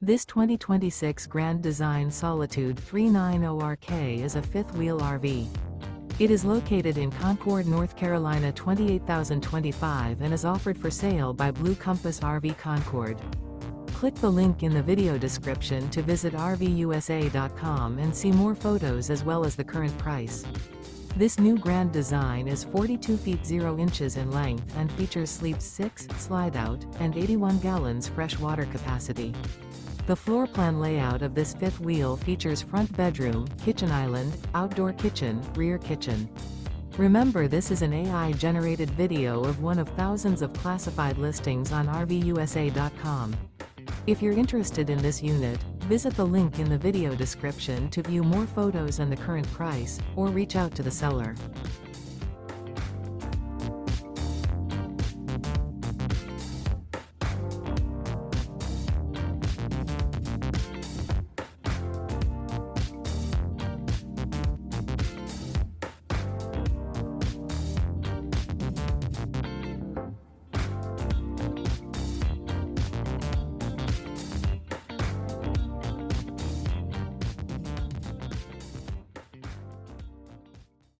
This 2026 Grand Design Solitude 390RK is a fifth-wheel RV. It is located in Concord, North Carolina 28025 and is offered for sale by Blue Compass RV Concord. Click the link in the video description to visit RVUSA.com and see more photos as well as the current price. This new Grand Design is 42 feet 0 inches in length and features sleeps 6, slide-out, and 81 gallons fresh water capacity. The floor plan layout of this fifth wheel features front bedroom, kitchen island, outdoor kitchen, rear kitchen. Remember, this is an AI-generated video of one of thousands of classified listings on RVUSA.com. If you're interested in this unit, visit the link in the video description to view more photos and the current price, or reach out to the seller.